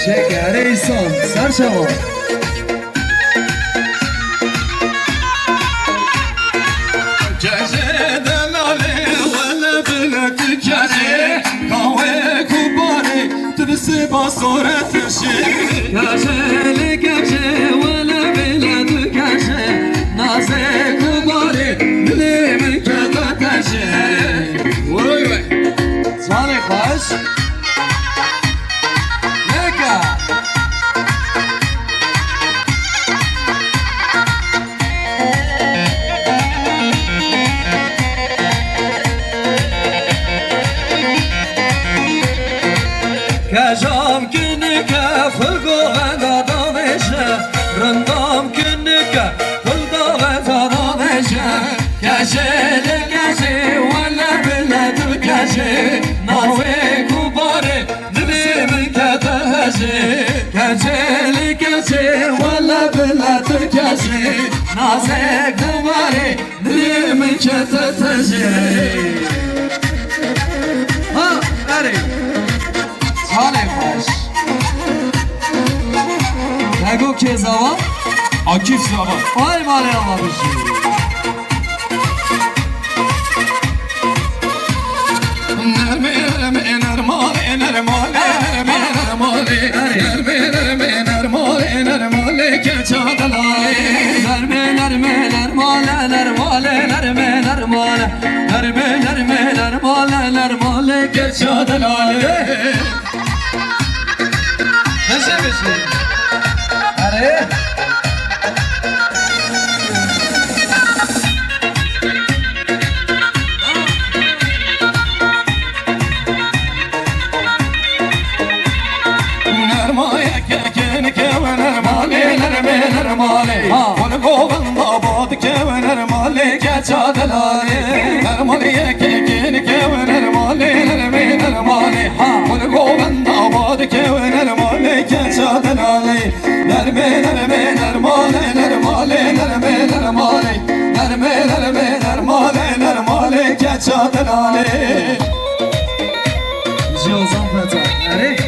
شکر ایسان سر شما Gece delale vele bilet gece kahve kubari tırsı basoret şi Gece gece vele bilet gece naze kubari dilim köteşi Vay vay Sani baş Neka Kajam günüke fırgo ve dadameşe Rındam günüke fırda ve dadameşe Geceli gece valla biledu gece Nave kubari dilimin keteşi Geceli gece valla biledu gece Naze kubari dilimin keteşi Ha, hadi Sane baş. Nego ke zaman? Akif zaman Ay mali ama bir şey. Nerme nerme nermale nermale nermale nerme nermale nermale geçadalay Nerme nerme nermale nermale nerme nermale Nerme nerme nermale nermale geçadalay Nasıl bir şey? Hadi. Nermaya keken keve nermale nerme nermale Onu kovan babad keve nermale geçadalay Nermale keken keve nermale nerme nermale Onu kovan babad keve nermale geçadalay Nerme nerme nermale nermale nerme nermale Nerme nerme nermale nermale geçadalay Jozan Pata. Hadi.